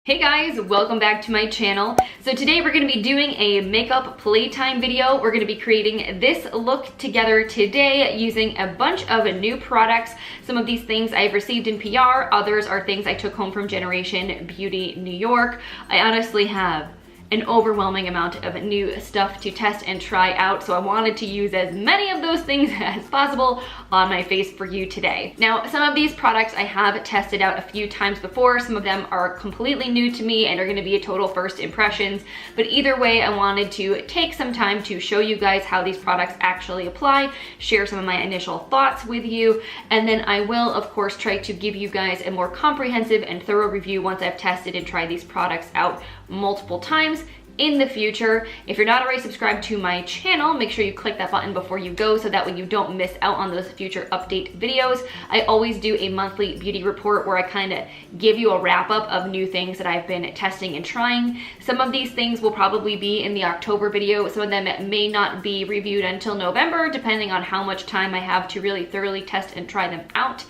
Hey guys, welcome back to my channel. So today we're going to be doing a makeup playtime video. We're going to be creating this look together today using a bunch of new products. Some of these things I've received in PR, others are things I took home from GenBeauty New York. I honestly have an overwhelming amount of new stuff to test and try out, so I wanted to use as many of those things as possible on my face for you today. Now, some of these products I have tested out a few times before. Some of them are completely new to me and are gonna be a total first impressions, but either way, I wanted to take some time to show you guys how these products actually apply, share some of my initial thoughts with you, and then I will, of course, try to give you guys a more comprehensive and thorough review once I've tested and tried these products out multiple times in the future. If you're not already subscribed to my channel, make sure you click that button before you go so that way you don't miss out on those future update videos. I always do a monthly beauty report where I kind of give you a wrap up of new things that I've been testing and trying. Some of these things will probably be in the October video. Some of them may not be reviewed until November, depending on how much time I have to really thoroughly test and try them out.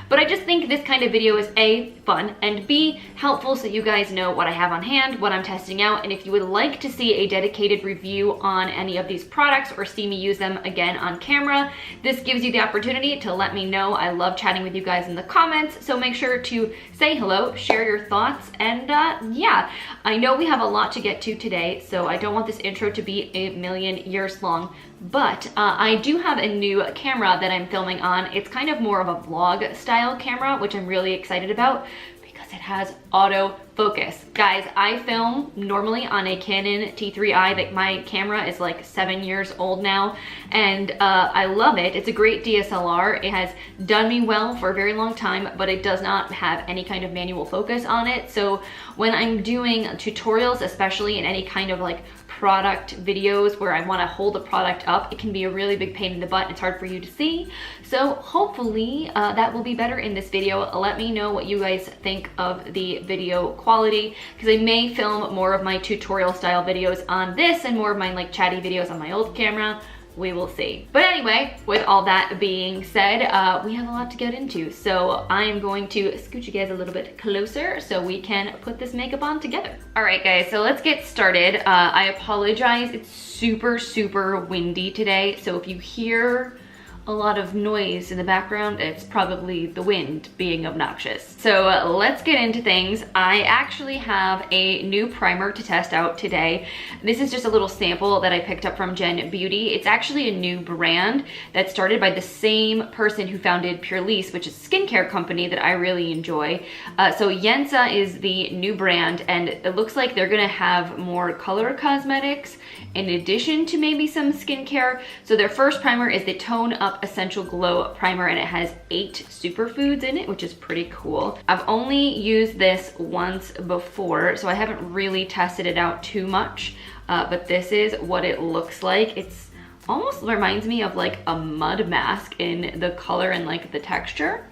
But I just think this kind of video is A, fun, and B, helpful so you guys know what I have on hand, what I'm testing out, and if you would like to see a dedicated review on any of these products or see me use them again on camera, this gives you the opportunity to let me know. I love chatting with you guys in the comments, so make sure to say hello, share your thoughts, and yeah, I know we have a lot to get to today, so I don't want this intro to be a million years long. But I do have a new camera that I'm filming on. It's kind of more of a vlog style camera, which I'm really excited about because it has auto focus. Guys, I film normally on a Canon T3i. That my camera is like 7 years old now, and I love it. It's a great DSLR. It has done me well for a very long time, but it does not have any kind of manual focus on it. So when I'm doing tutorials, especially in any kind of like product videos where I want to hold the product up, it can be a really big pain in the butt. It's hard for you to see. So hopefully that will be better in this video. Let me know what you guys think of the video quality, because I may film more of my tutorial style videos on this and more of my like chatty videos on my old camera. We will see. But anyway, with all that being said, we have a lot to get into. So I am going to scoot you guys a little bit closer so we can put this makeup on together. All right, guys, so let's get started. I apologize. It's super windy today. So if you hear a lot of noise in the background, it's probably the wind being obnoxious. So let's get into things. I actually have a new primer to test out today. This is just a little sample that I picked up from GenBeauty. It's actually a new brand that started by the same person who founded Purlisse, which is a skincare company that I really enjoy. So Yensa is the new brand, and it looks like they're gonna have more color cosmetics in addition to maybe some skincare. So their first primer is the Tone Up Essential Glow Primer, and it has 8 superfoods in it, which is pretty cool. I've only used this once before, so I haven't really tested it out too much, but this is what it looks like. It's almost reminds me of like a mud mask in the color and like the texture.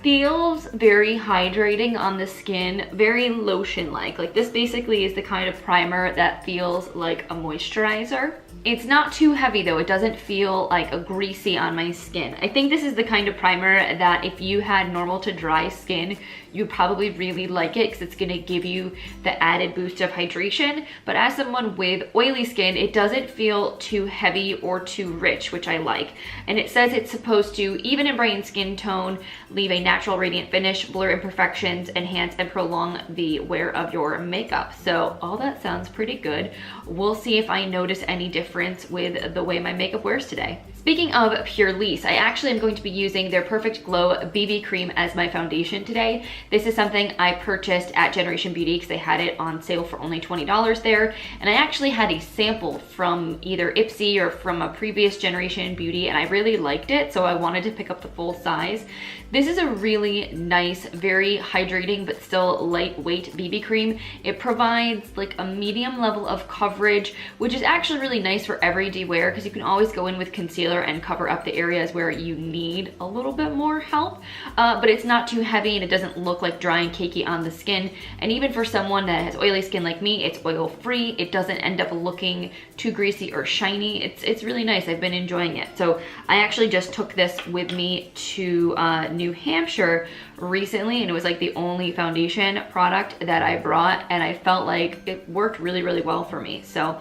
Feels very hydrating on the skin, very lotion-like. Like this basically is the kind of primer that feels like a moisturizer. It's not too heavy though. It doesn't feel like a greasy on my skin. I think this is the kind of primer that if you had normal to dry skin, you'd probably really like it because it's gonna give you the added boost of hydration. But as someone with oily skin, it doesn't feel too heavy or too rich, which I like. And it says it's supposed to even and brighten skin tone, leave a natural radiant finish, blur imperfections, enhance and prolong the wear of your makeup. So all that sounds pretty good. We'll see if I notice any difference with the way my makeup wears today. Speaking of Purlisse, I actually am going to be using their Perfect Glow BB Cream as my foundation today. This is something I purchased at Generation Beauty because they had it on sale for only $20 there. And I actually had a sample from either Ipsy or from a previous Generation Beauty, and I really liked it, so I wanted to pick up the full size. This is a really nice, very hydrating, but still lightweight BB cream. It provides like a medium level of coverage, which is actually really nice for everyday wear because you can always go in with concealer concealer and cover up the areas where you need a little bit more help, but it's not too heavy and it doesn't look like dry and cakey on the skin. And even for someone that has oily skin like me, it's oil free. It doesn't end up looking too greasy or shiny. It's really nice. I've been enjoying it. So I actually just took this with me to New Hampshire recently, and it was like the only foundation product that I brought, and I felt like it worked really, really well for me. So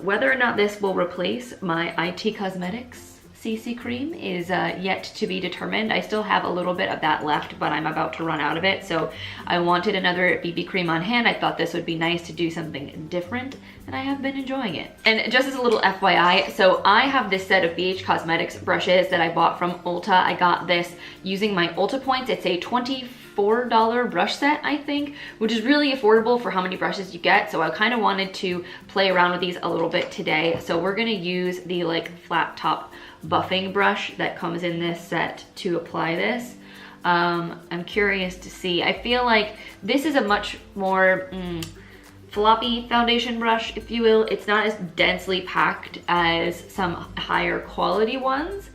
whether or not this will replace my IT Cosmetics CC cream is yet to be determined. I still have a little bit of that left, but I'm about to run out of it. So I wanted another BB cream on hand. I thought this would be nice to do something different, and I have been enjoying it. And just as a little FYI, so I have this set of BH Cosmetics brushes that I bought from Ulta. I got this using my Ulta points. It's a $24 brush set, I think, which is really affordable for how many brushes you get. So I kind of wanted to play around with these a little bit today. So we're gonna use the like flat top buffing brush that comes in this set to apply this. I'm curious to see. I feel like this is a much more floppy foundation brush, if you will. It's not as densely packed as some higher quality ones,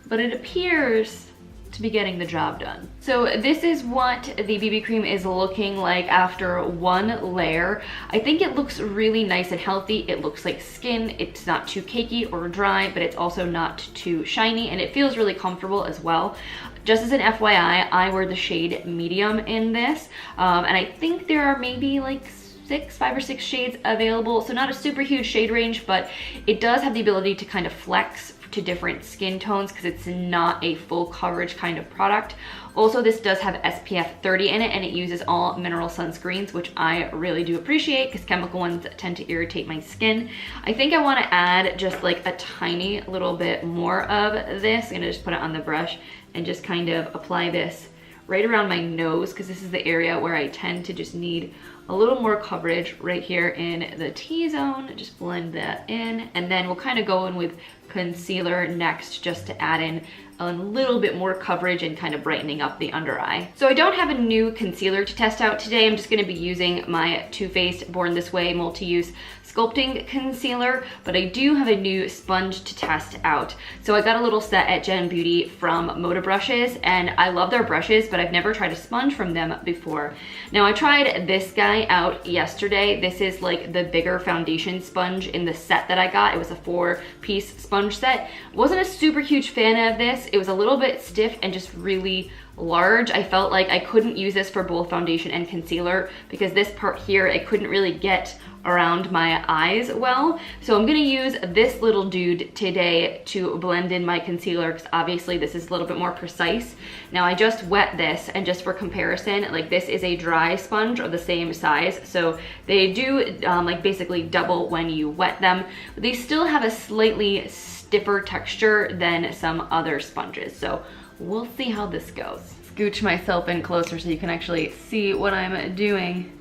but it appears to be getting the job done. So this is what the BB cream is looking like after one layer. I think it looks really nice and healthy. It looks like skin. It's not too cakey or dry, but it's also not too shiny, and it feels really comfortable as well. Just as an FYI, I wear the shade medium in this, and I think there are maybe like 5 or 6 shades available. So not a super huge shade range, but it does have the ability to kind of flex to different skin tones because it's not a full coverage kind of product. Also, this does have SPF 30 in it, and it uses all mineral sunscreens, which I really do appreciate because chemical ones tend to irritate my skin. I think I want to add just like a tiny little bit more of this. I'm gonna just put it on the brush and just kind of apply this right around my nose, because this is the area where I tend to just need a little more coverage right here in the T-zone. Just blend that in, and then we'll kind of go in with concealer next just to add in a little bit more coverage and kind of brightening up the under eye. So I don't have a new concealer to test out today. I'm just going to be using my Too Faced Born This Way multi-use sculpting concealer, but I do have a new sponge to test out. So I got a little set at GenBeauty from MODA Brushes, and I love their brushes, but I've never tried a sponge from them before. Now I tried this guy out yesterday. This is like the bigger foundation sponge in the set that I got. It was a 4-piece sponge set. Wasn't a super huge fan of this. It was a little bit stiff and just really large. I felt like I couldn't use this for both foundation and concealer because this part here, I couldn't really get around my eyes well. So I'm gonna use this little dude today to blend in my concealer, because obviously this is a little bit more precise. Now I just wet this, and just for comparison, like this is a dry sponge of the same size. So they do like basically double when you wet them, but they still have a slightly stiffer texture than some other sponges. So we'll see how this goes. Scooch myself in closer so you can actually see what I'm doing.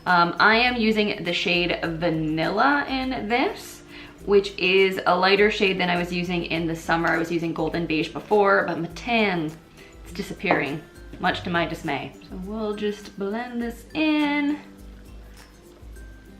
I am using the shade Vanilla in this, which is a lighter shade than I was using in the summer. I was using Golden Beige before, but my tan, it's disappearing, much to my dismay. So we'll just blend this in.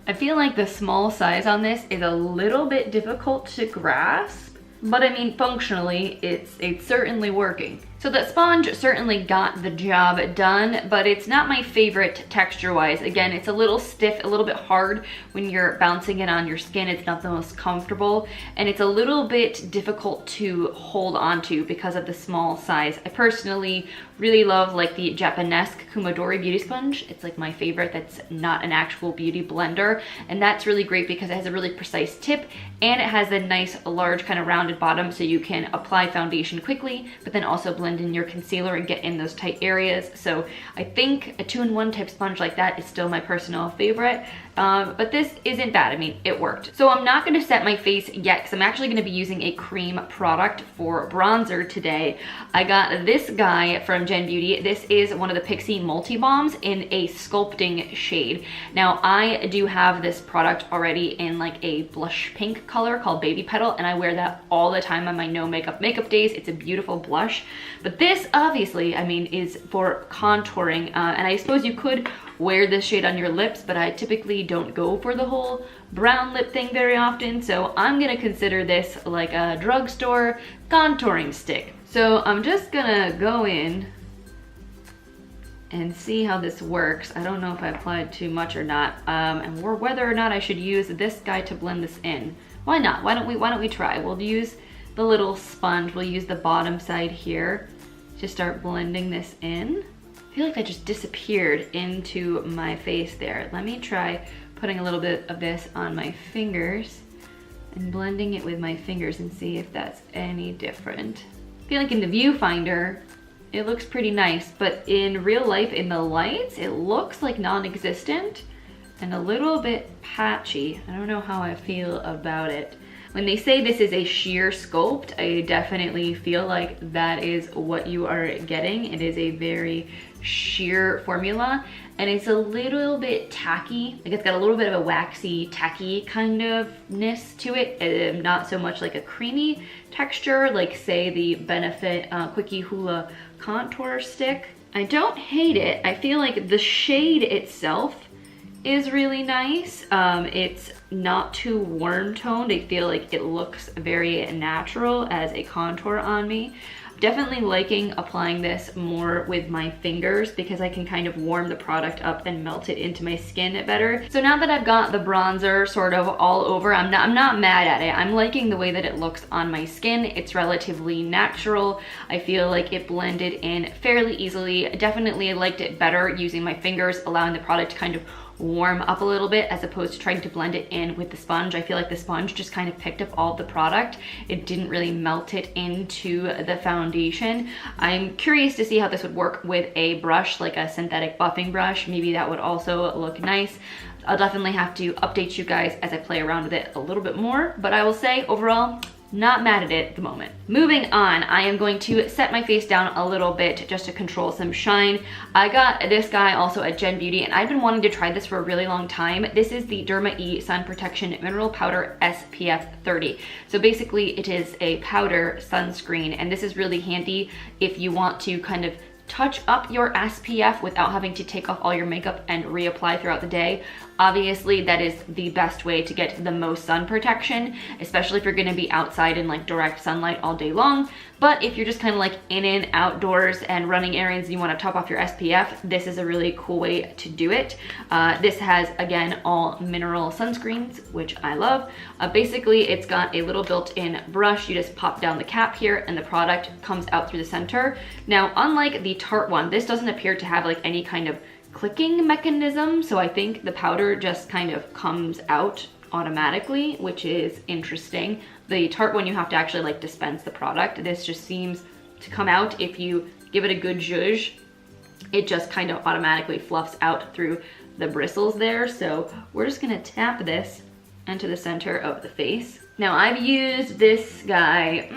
I feel like the small size on this is a little bit difficult to grasp, but I mean, functionally, it's certainly working. So the sponge certainly got the job done, but it's not my favorite texture-wise. Again, it's a little stiff, a little bit hard when you're bouncing it on your skin. It's not the most comfortable, and it's a little bit difficult to hold onto because of the small size. I personally really love like the Japanesque Kumadori beauty sponge. It's like my favorite that's not an actual beauty blender, and that's really great because it has a really precise tip, and it has a nice large kind of rounded bottom so you can apply foundation quickly, but then also blend in your concealer and get in those tight areas. So I think a 2-in-1 type sponge like that is still my personal favorite, but this isn't bad. I mean, it worked. So I'm not going to set my face yet because I'm actually going to be using a cream product for bronzer today. I got this guy from from GenBeauty. This is one of the Pixi Multibalms in a Sculpting shade. Now, I do have this product already in like a blush pink color called Baby Petal, and I wear that all the time on my no makeup days. It's a beautiful blush. But this, obviously, I mean, is for contouring, and I suppose you could wear this shade on your lips, but I typically don't go for the whole brown lip thing very often, so I'm gonna consider this like a drugstore contouring stick. So I'm just gonna go in and see how this works. I don't know if I applied too much or not, and whether or not I should use this guy to blend this in. Why not? Why don't we try? We'll use the little sponge. We'll use the bottom side here to start blending this in. I feel like that just disappeared into my face there. Let me try putting a little bit of this on my fingers and blending it with my fingers and see if that's any different. I feel like in the viewfinder, it looks pretty nice, but in real life, in the lights, it looks like non-existent and a little bit patchy. I don't know how I feel about it. When they say this is a sheer sculpt, I definitely feel like that is what you are getting. It is a very sheer formula, and it's a little bit tacky. Like, it's got a little bit of a waxy, tacky kind of ness to it, not so much like a creamy texture like, say, the Benefit Quickie Hula contour stick. I don't hate it. I feel like the shade itself is really nice. It's not too warm toned. I feel like it looks very natural as a contour on me. Definitely liking applying this more with my fingers because I can kind of warm the product up and melt it into my skin better. So now that I've got the bronzer sort of all over, I'm not mad at it. I'm liking the way that it looks on my skin. It's relatively natural. I feel like it blended in fairly easily. Definitely liked it better using my fingers, allowing the product to kind of warm up a little bit as opposed to trying to blend it in with the sponge. I feel like the sponge just kind of picked up all the product. It didn't really melt it into the foundation. I'm curious to see how this would work with a brush, like a synthetic buffing brush. Maybe that would also look nice. I'll definitely have to update you guys as I play around with it a little bit more, but I will say overall, not mad at it at the moment. Moving on, I am going to set my face down a little bit just to control some shine. I got this guy also at GenBeauty, and I've been wanting to try this for a really long time. This is the Derma E Sun Protection Mineral Powder SPF 30. So basically it is a powder sunscreen, and this is really handy if you want to kind of touch up your SPF without having to take off all your makeup and reapply throughout the day. Obviously, that is the best way to get the most sun protection, especially if you're gonna be outside in like direct sunlight all day long. But if you're just kind of like in and outdoors and running errands and you want to top off your SPF, this is a really cool way to do it. This has, again, all mineral sunscreens, which I love. Basically, it's got a little built-in brush. You just pop down the cap here and the product comes out through the center. Now, unlike the Tarte one, this doesn't appear to have like any kind of clicking mechanism, so I think the powder just kind of comes out automatically, which is interesting. The Tarte one, you have to actually like dispense the product. This just seems to come out if you give it a good zhuzh. It just kind of automatically fluffs out through the bristles there. So we're just gonna tap this into the center of the face. Now, I've used this guy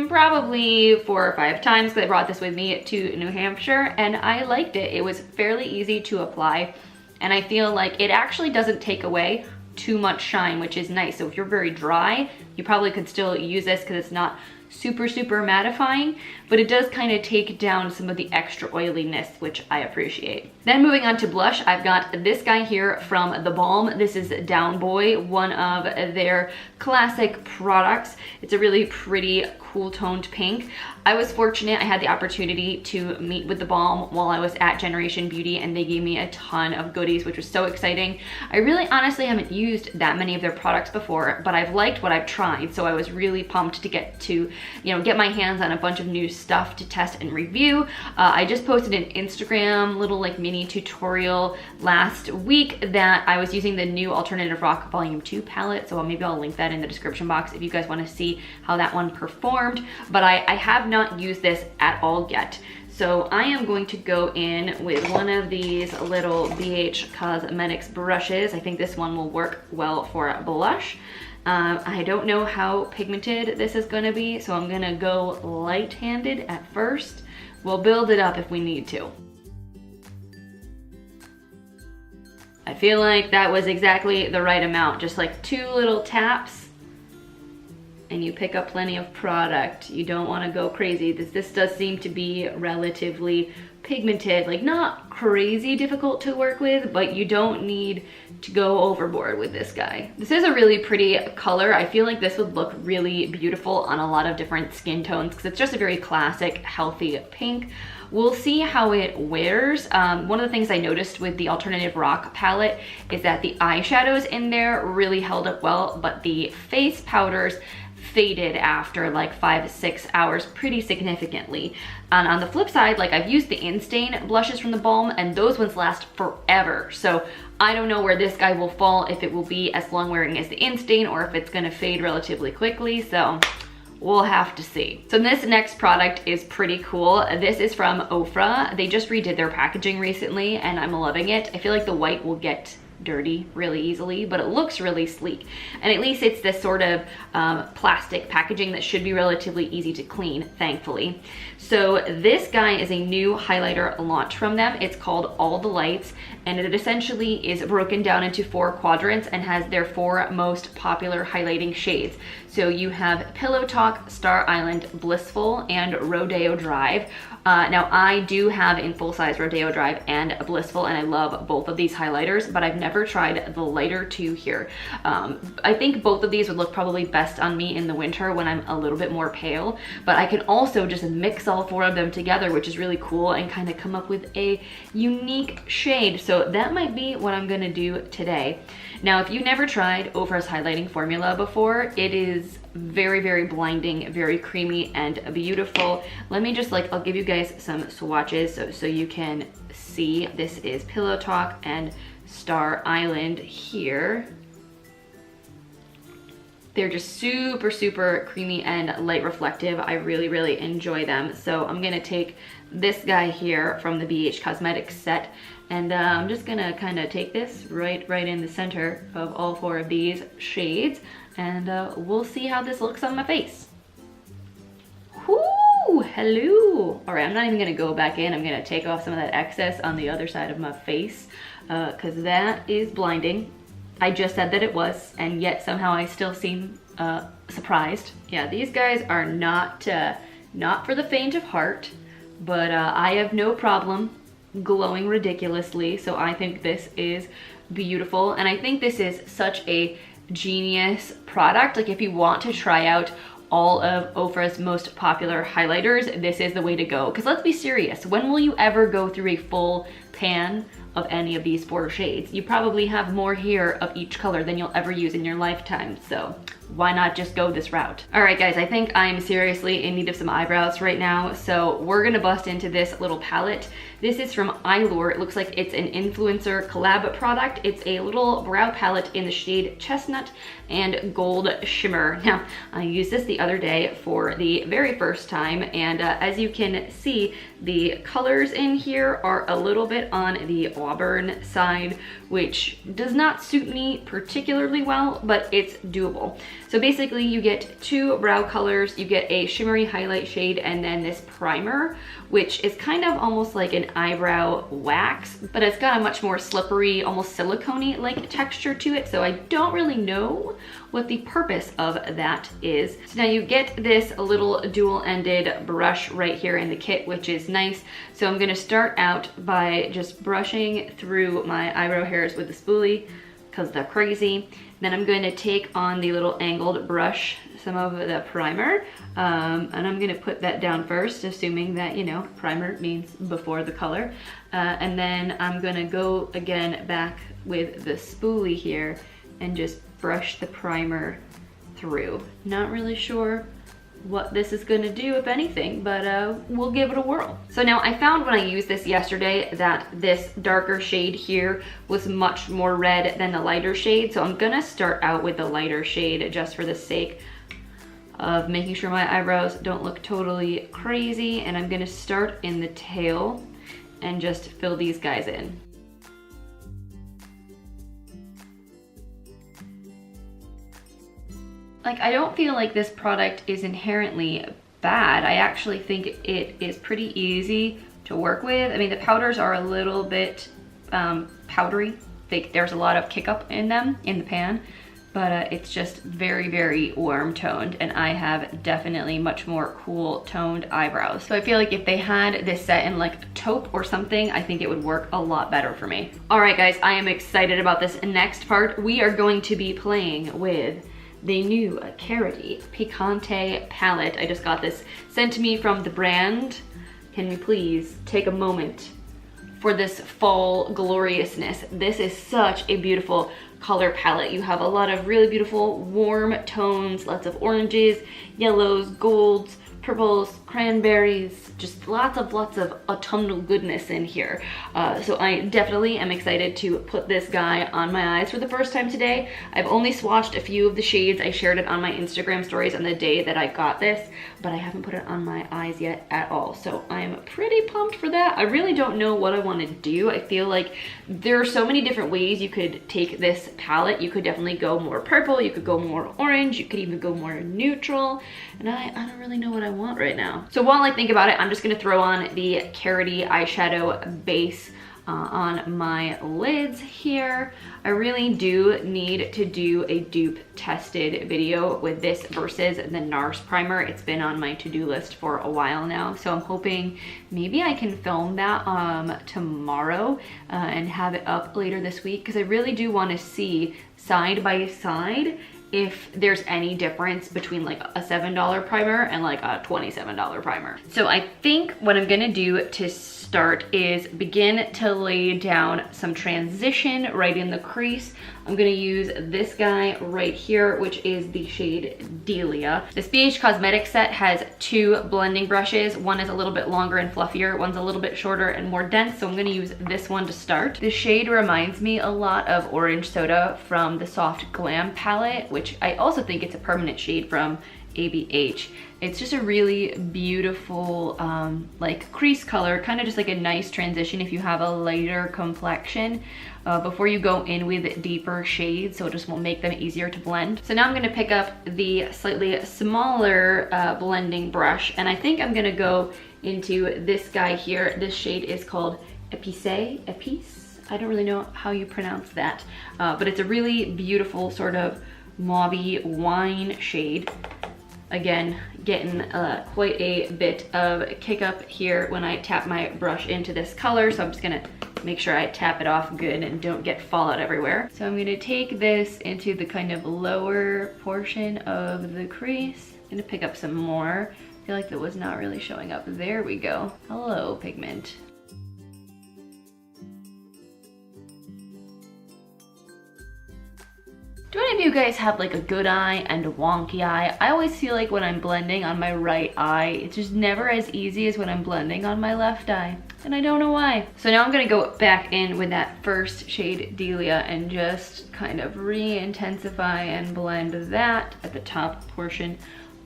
probably 4 or 5 times because I brought this with me to New Hampshire, and I liked it. It was fairly easy to apply, and I feel like it actually doesn't take away too much shine, which is nice. So if you're very dry, you probably could still use this because it's not super mattifying, but it does kind of take down some of the extra oiliness, which I appreciate. Then moving on to blush, I've got this guy here from theBalm. This is Down Boy, one of their classic products. It's a really pretty cool toned pink. I was fortunate, I had the opportunity to meet with theBalm while I was at Generation Beauty, and they gave me a ton of goodies, which was so exciting. I really honestly haven't used that many of their products before, but I've liked what I've tried, so I was really pumped to get my hands on a bunch of new stuff to test and review. I just posted an Instagram little like mini tutorial last week that I was using the new Alternative Rock Volume 2 palette, so maybe I'll link that in the description box if you guys want to see how that one performed. But I have not used this at all yet. So I am going to go in with one of these little BH Cosmetics brushes. I think this one will work well for a blush. I don't know how pigmented this is gonna be, so I'm gonna go light-handed at first We'll build it up if we need to. I feel like that was exactly the right amount, just like 2 little taps and you pick up plenty of product. You don't want to go crazy. This does seem to be relatively pigmented, like not crazy difficult to work with, but you don't need to go overboard with this guy. This is a really pretty color. I feel like this would look really beautiful on a lot of different skin tones because it's just a very classic, healthy pink. We'll see how it wears. One of the things I noticed with the Alternative Rock palette is that the eyeshadows in there really held up well, but the face powders faded after like 5 to 6 hours pretty significantly. And on the flip side, like I've used the in-stain blushes from theBalm and those ones last forever. So I don't know where this guy will fall, if it will be as long wearing as the in-stain or if it's gonna fade relatively quickly. So we'll have to see. So this next product is pretty cool. This is from Ofra. They just redid their packaging recently and I'm loving it. I feel like the white will get dirty really easily, but it looks really sleek. And at least it's this sort of plastic packaging that should be relatively easy to clean, thankfully. So this guy is a new highlighter launch from them. It's called All the Lights, and it essentially is broken down into 4 quadrants and has their 4 most popular highlighting shades. So you have Pillow Talk, Star Island, Blissful, and Rodeo Drive. Now I do have in full size Rodeo Drive and Blissful, and I love both of these highlighters, but I've never tried the lighter 2 here. I think both of these would look probably best on me in the winter when I'm a little bit more pale, but I can also just mix all 4 of them together, which is really cool, and kind of come up with a unique shade. So that might be what I'm gonna do today. Now, if you never tried Ofra's highlighting formula before, it is very, very blinding, very creamy and beautiful. Let me just I'll give you guys some swatches so you can see. This is Pillow Talk and Star Island here. They're just super, super creamy and light reflective. I really, really enjoy them. So I'm gonna take this guy here from the BH Cosmetics set, and I'm just gonna kind of take this right in the center of all 4 of these shades, and we'll see how this looks on my face. Whoo, hello. All right, I'm not even gonna go back in. I'm gonna take off some of that excess on the other side of my face, because that is blinding. I just said that it was, and yet somehow I still seem surprised. Yeah, these guys are not for the faint of heart, but I have no problem glowing ridiculously, so I think this is beautiful, and I think this is such a genius product. Like if you want to try out all of Ofra's most popular highlighters, this is the way to go. Because let's be serious, when will you ever go through a full pan of any of these 4 shades? You probably have more here of each color than you'll ever use in your lifetime, so why not just go this route? All right guys, I think I'm seriously in need of some eyebrows right now, so we're gonna bust into this little palette. This is from Eylure. It looks like it's an influencer collab product. It's a little brow palette in the shade Chestnut and Gold Shimmer. Now, I used this the other day for the very first time, and as you can see, the colors in here are a little bit on the auburn side, which does not suit me particularly well, but it's doable. So basically you get 2 brow colors, you get a shimmery highlight shade, and then this primer, which is kind of almost like an eyebrow wax, but it's got a much more slippery, almost silicone-y like texture to it, so I don't really know what the purpose of that is. So now you get this little dual-ended brush right here in the kit, which is nice. So I'm gonna start out by just brushing through my eyebrow hairs with the spoolie, because they're crazy. Then I'm going to take on the little angled brush some of the primer, and I'm going to put that down first, assuming that, you know, primer means before the color. And then I'm going to go again back with the spoolie here and just brush the primer through. Not really sure what this is going to do, if anything, but we'll give it a whirl. So now I found when I used this yesterday that this darker shade here was much more red than the lighter shade, so I'm gonna start out with the lighter shade just for the sake of making sure my eyebrows don't look totally crazy, and I'm gonna start in the tail and just fill these guys in. Like, I don't feel like this product is inherently bad. I actually think it is pretty easy to work with. I mean, the powders are a little bit powdery. There's a lot of kick up in them in the pan, but it's just very, very warm toned, and I have definitely much more cool toned eyebrows. So I feel like if they had this set in like taupe or something, I think it would work a lot better for me. All right, guys, I am excited about this next part. We are going to be playing with the new Karity Picante Palette. I just got this sent to me from the brand. Can we please take a moment for this fall gloriousness? This is such a beautiful color palette. You have a lot of really beautiful warm tones, lots of oranges, yellows, golds, purples, cranberries, just lots of autumnal goodness in here. So I definitely am excited to put this guy on my eyes for the first time today. I've only swatched a few of the shades. I shared it on my Instagram stories on the day that I got this, but I haven't put it on my eyes yet at all. So I'm pretty pumped for that. I really don't know what I want to do. I feel like there are so many different ways you could take this palette. You could definitely go more purple, you could go more orange, you could even go more neutral, and I don't really know what I want right now. So while I think about it, I'm just gonna throw on the Karity eyeshadow base on my lids here. I really do need to do a dupe tested video with this versus the NARS primer. It's been on my to-do list for a while now, so I'm hoping maybe I can film that tomorrow and have it up later this week, because I really do want to see side by side if there's any difference between like a $7 primer and like a $27 primer. So I think what I'm gonna do to start is begin to lay down some transition right in the crease. I'm gonna use this guy right here, which is the shade Delia. This BH Cosmetics set has two blending brushes. One is a little bit longer and fluffier, one's a little bit shorter and more dense, so I'm gonna use this one to start. This shade reminds me a lot of Orange Soda from the Soft Glam palette, which I also think it's a permanent shade from ABH. It's just a really beautiful like crease color, kind of just like a nice transition if you have a lighter complexion before you go in with deeper shades, so it just will make them easier to blend. So now I'm going to pick up the slightly smaller blending brush, and I think I'm going to go into this guy here. This shade is called Epice. I don't really know how you pronounce that, but it's a really beautiful sort of mauvey wine shade. Again, getting quite a bit of kick up here when I tap my brush into this color, so I'm just gonna make sure I tap it off good and don't get fallout everywhere. So I'm gonna take this into the kind of lower portion of the crease. I'm gonna pick up some more. I feel like that was not really showing up. There we go. Hello, pigment. Do any of you guys have like a good eye and a wonky eye? I always feel like when I'm blending on my right eye, it's just never as easy as when I'm blending on my left eye, and I don't know why. So now I'm gonna go back in with that first shade Delia and just kind of re-intensify and blend that at the top portion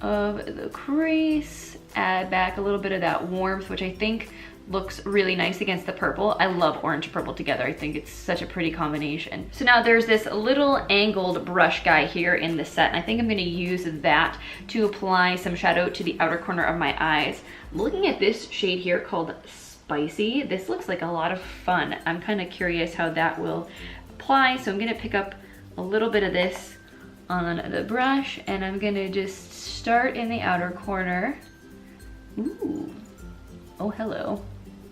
of the crease. Add back a little bit of that warmth, which I think looks really nice against the purple. I love orange purple together. I think it's such a pretty combination. So now there's this little angled brush guy here in the set, and I think I'm gonna use that to apply some shadow to the outer corner of my eyes. I'm looking at this shade here called Spicy. This looks like a lot of fun. I'm kind of curious how that will apply, so I'm gonna pick up a little bit of this on the brush, and I'm gonna just start in the outer corner. Ooh, oh hello.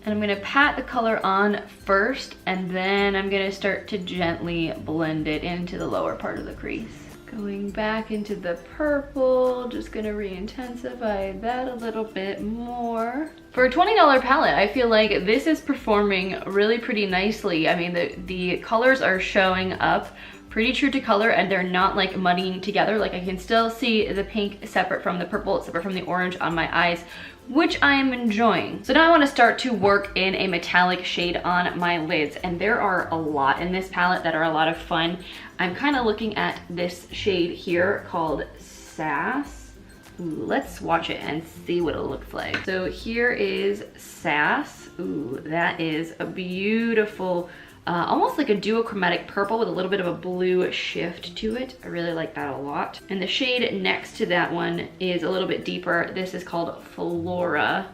And I'm gonna pat the color on first, and then I'm gonna start to gently blend it into the lower part of the crease. Going back into the purple, just gonna re-intensify that a little bit more. For a $20 palette, I feel like this is performing really pretty nicely. I mean, the colors are showing up pretty true to color, and they're not like muddying together. Like I can still see the pink separate from the purple, separate from the orange on my eyes, which I am enjoying. So now I want to start to work in a metallic shade on my lids, and there are a lot in this palette that are a lot of fun. I'm kind of looking at this shade here called Sass. Ooh, let's swatch it and see what it looks like. So here is Sass. Ooh, that is a beautiful almost like a duochromatic purple with a little bit of a blue shift to it. I really like that a lot. And the shade next to that one is a little bit deeper. This is called Flora.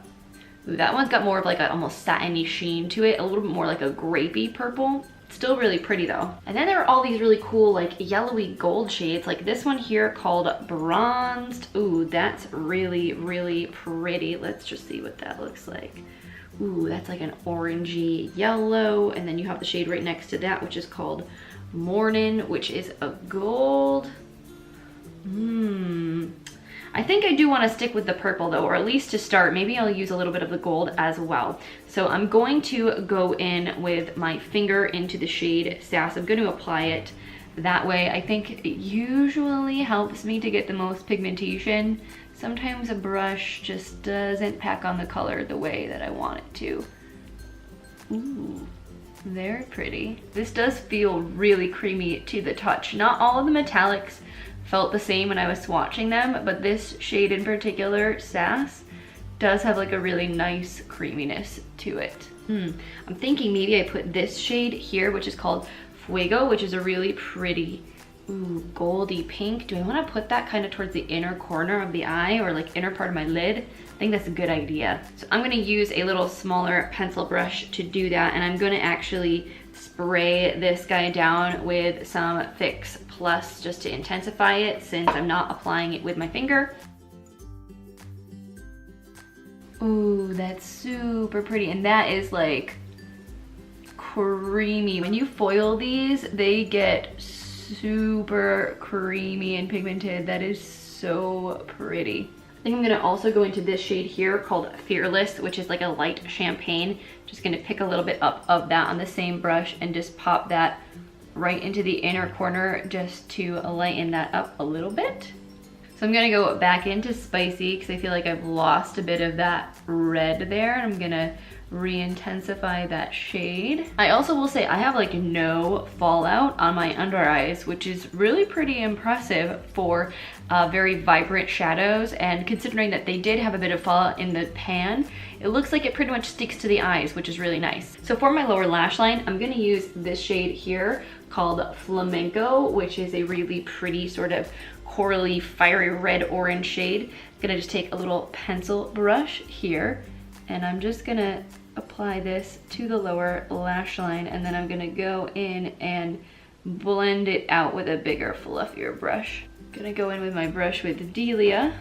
Ooh, that one's got more of like a almost satiny sheen to it, a little bit more like a grapey purple. Still really pretty though. And then there are all these really cool like yellowy gold shades, like this one here called Bronzed. Ooh, that's really, really pretty. Let's just see what that looks like. Ooh, that's like an orangey yellow. And then you have the shade right next to that, which is called Morning, which is a gold. I think I do want to stick with the purple though, or at least to start. Maybe I'll use a little bit of the gold as well. So I'm going to go in with my finger into the shade Sass. I'm going to apply it that way. I think it usually helps me to get the most pigmentation. Sometimes a brush just doesn't pack on the color the way that I want it to. Ooh, very pretty. This does feel really creamy to the touch. Not all of the metallics felt the same when I was swatching them, but this shade in particular, Sass, does have like a really nice creaminess to it. I'm thinking maybe I put this shade here, which is called Fuego, which is a really pretty, ooh, goldy pink. Do I want to put that kind of towards the inner corner of the eye or like inner part of my lid? I think that's a good idea. So I'm going to use a little smaller pencil brush to do that, and I'm going to actually spray this guy down with some Fix Plus just to intensify it since I'm not applying it with my finger. Ooh, that's super pretty, and that is like creamy. When you foil these, they get super creamy and pigmented. That is so pretty. I think I'm gonna also go into this shade here called Fearless, which is like a light champagne. Just gonna pick a little bit up of that on the same brush and just pop that right into the inner corner just to lighten that up a little bit. So I'm gonna go back into Spicy because I feel like I've lost a bit of that red there. I'm gonna re-intensify that shade. I also will say I have like no fallout on my under eyes, which is really pretty impressive for very vibrant shadows, and considering that they did have a bit of fallout in the pan, it looks like it pretty much sticks to the eyes, which is really nice. So for my lower lash line, I'm gonna use this shade here called Flamenco, which is a really pretty sort of corally, fiery red orange shade. I'm gonna just take a little pencil brush here, and I'm just gonna apply this to the lower lash line, and then I'm gonna go in and blend it out with a bigger, fluffier brush. Gonna go in with my brush with Delia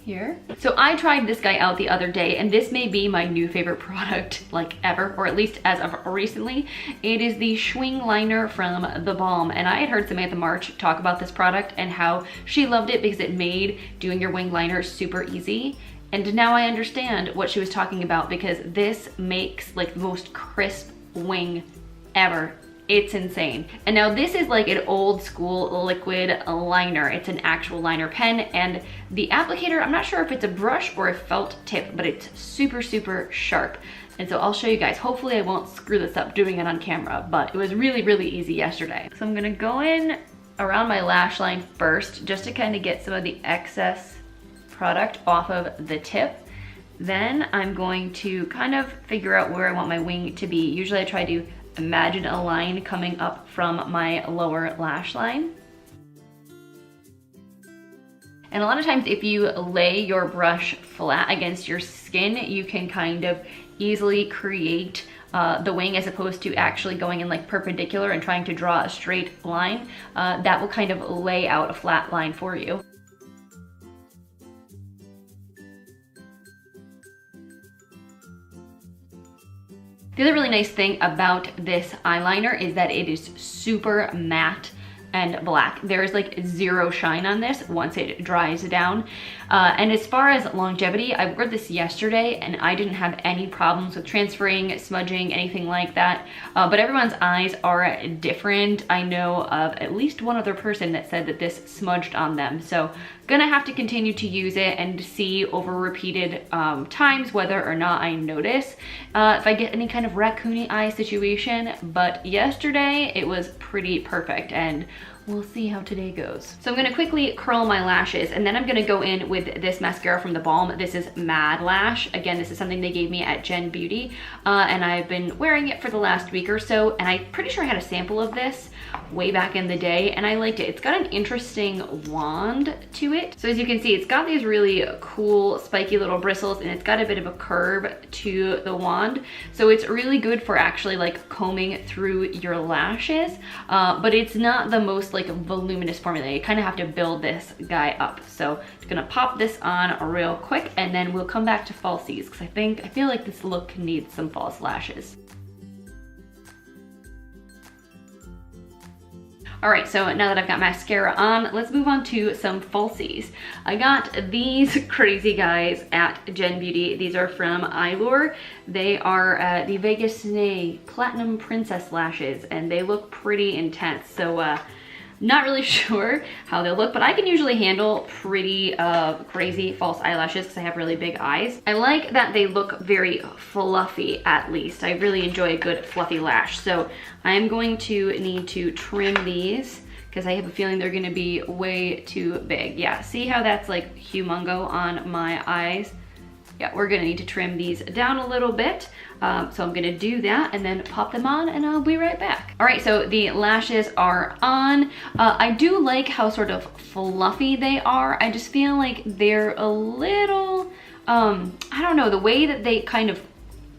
here. So I tried this guy out the other day, and this may be my new favorite product like ever, or at least as of recently. It is the Schwing Liner from theBalm, and I had heard Samantha March talk about this product and how she loved it because it made doing your wing liner super easy. And now I understand what she was talking about, because this makes like the most crisp wing ever. It's insane. And now this is like an old school liquid liner. It's an actual liner pen, and the applicator, I'm not sure if it's a brush or a felt tip, but it's super, super sharp. And so I'll show you guys. Hopefully I won't screw this up doing it on camera, but it was really, really easy yesterday. So I'm gonna go in around my lash line first, just to kind of get some of the excess product off of the tip. Then I'm going to kind of figure out where I want my wing to be. Usually I try to imagine a line coming up from my lower lash line. And a lot of times if you lay your brush flat against your skin, you can kind of easily create the wing, as opposed to actually going in like perpendicular and trying to draw a straight line. That will kind of lay out a flat line for you. The other really nice thing about this eyeliner is that it is super matte and black. There's like zero shine on this once it dries down. And as far as longevity, I wore this yesterday and I didn't have any problems with transferring, smudging, anything like that. But everyone's eyes are different. I know of at least one other person that said that this smudged on them. So gonna have to continue to use it and see over repeated times whether or not I notice if I get any kind of raccoony eye situation. But yesterday it was pretty perfect, and we'll see how today goes. So I'm gonna quickly curl my lashes, and then I'm gonna go in with this mascara from theBalm. This is Mad Lash. Again, this is something they gave me at GenBeauty, and I've been wearing it for the last week or so, and I'm pretty sure I had a sample of this way back in the day, and I liked it. It's got an interesting wand to it. So as you can see, it's got these really cool spiky little bristles, and it's got a bit of a curve to the wand. So it's really good for actually like combing through your lashes, but it's not the most like voluminous formula. You kind of have to build this guy up. So I'm gonna pop this on real quick, and then we'll come back to falsies, because I feel like this look needs some false lashes. All right, so now that I've got mascara on, let's move on to some falsies. I got these crazy guys at GenBeauty. These are from Eylure. They are the Vegas Snay Platinum Princess Lashes, and they look pretty intense. So not really sure how they'll look, but I can usually handle pretty crazy false eyelashes because I have really big eyes. I like that they look very fluffy, at least. I really enjoy a good fluffy lash. So I'm going to need to trim these because I have a feeling they're gonna be way too big. Yeah, see how that's like humongo on my eyes? Yeah, we're gonna need to trim these down a little bit. So I'm gonna do that and then pop them on, and I'll be right back. All right, so the lashes are on. I do like how sort of fluffy they are. I just feel like they're a little, I don't know, the way that they kind of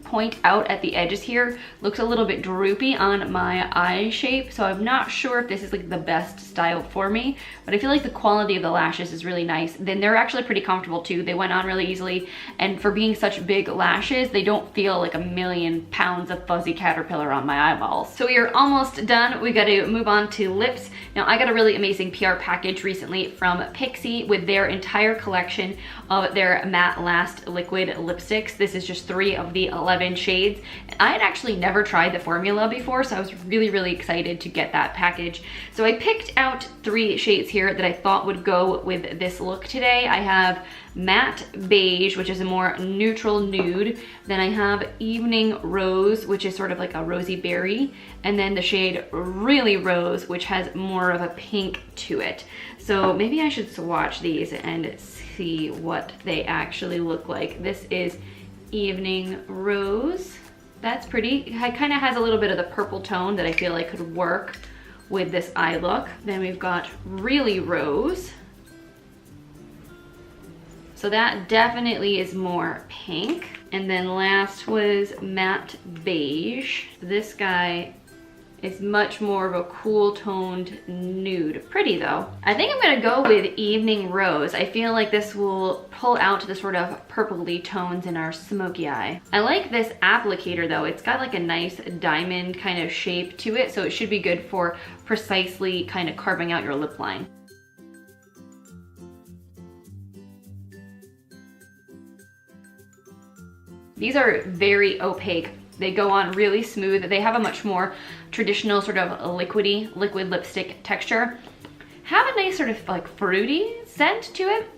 point out at the edges here looks a little bit droopy on my eye shape, so I'm not sure if this is like the best style for me, but I feel like the quality of the lashes is really nice. Then they're actually pretty comfortable too. They went on really easily, and for being such big lashes, they don't feel like a million pounds of fuzzy caterpillar on my eyeballs. So we are almost done. We got to move on to lips. Now I got a really amazing PR package recently from Pixi with their entire collection of their Mattelast liquid lipsticks. This is just 3 of the 11 shades. I had actually never tried the formula before, so I was really excited to get that package. So I picked out 3 shades here that I thought would go with this look today. I have Matte Beige, which is a more neutral nude. Then I have Evening Rose, which is sort of like a rosy berry. And then the shade Really Rose, which has more of a pink to it. So maybe I should swatch these and see what they actually look like. This is Evening Rose. That's pretty. It kind of has a little bit of the purple tone that I feel like could work with this eye look. Then we've got Really Rose. So that definitely is more pink. And then last was Matte Beige. This guy is much more of a cool toned nude. Pretty though. I think I'm gonna go with Evening Rose. I feel like this will pull out the sort of purpley tones in our smoky eye. I like this applicator though. It's got like a nice diamond kind of shape to it, so it should be good for precisely kind of carving out your lip line. These are very opaque. They go on really smooth. They have a much more traditional sort of liquid lipstick texture. Have a nice sort of like fruity scent to it.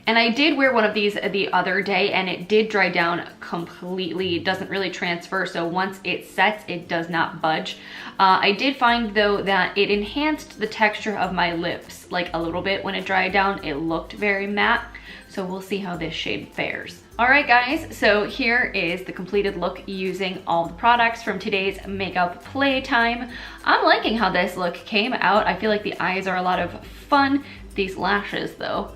And I did wear one of these the other day, and it did dry down completely. It doesn't really transfer, so once it sets, it does not budge. I did find though that it enhanced the texture of my lips like a little bit when it dried down. It looked very matte, so we'll see how this shade fares. All right guys, so here is the completed look using all the products from today's makeup playtime. I'm liking how this look came out. I feel like the eyes are a lot of fun. These lashes though,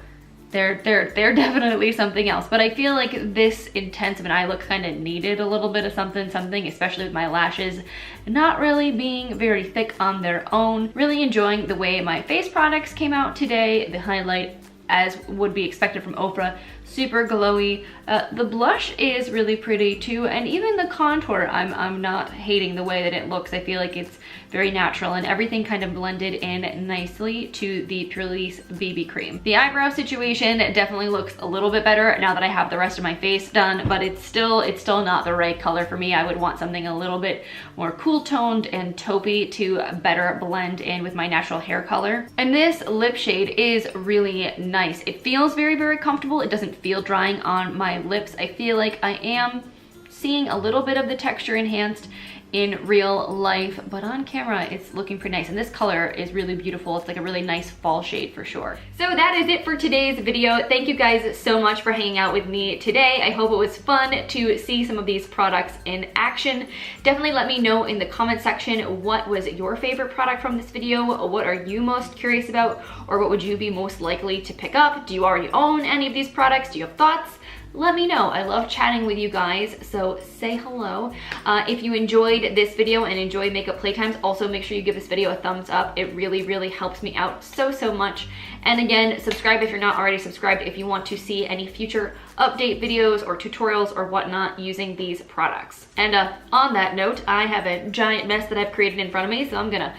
they're definitely something else, but I feel like this intense of an eye look kind of needed a little bit of something, especially with my lashes not really being very thick on their own. Really enjoying the way my face products came out today. The highlight, as would be expected from Ofra, super glowy. The blush is really pretty too, and even the contour, I'm not hating the way that it looks. I feel like it's very natural, and everything kind of blended in nicely to the Purlisse BB cream. The eyebrow situation definitely looks a little bit better now that I have the rest of my face done, but it's still not the right color for me. I would want something a little bit more cool toned and taupey to better blend in with my natural hair color. And this lip shade is really nice. It feels very comfortable. It doesn't feel drying on my lips. I feel like I am seeing a little bit of the texture enhanced in real life, but on camera it's looking pretty nice. And this color is really beautiful. It's like a really nice fall shade for sure. So that is it for today's video. Thank you guys so much for hanging out with me today. I hope it was fun to see some of these products in action. Definitely let me know in the comment section what was your favorite product from this video. What are you most curious about, or what would you be most likely to pick up? Do you already own any of these products? Do you have thoughts? Let me know. I love chatting with you guys, so say hello. If you enjoyed this video and enjoy makeup playtimes, also make sure you give this video a thumbs up. It really, really helps me out so much. And again, subscribe if you're not already subscribed if you want to see any future update videos or tutorials or whatnot using these products. And on that note, I have a giant mess that I've created in front of me, so I'm gonna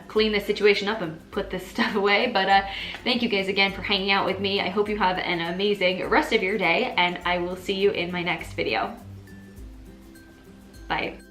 clean this situation up and put this stuff away. But thank you guys again for hanging out with me. I hope you have an amazing rest of your day, and I will see you in my next video. Bye.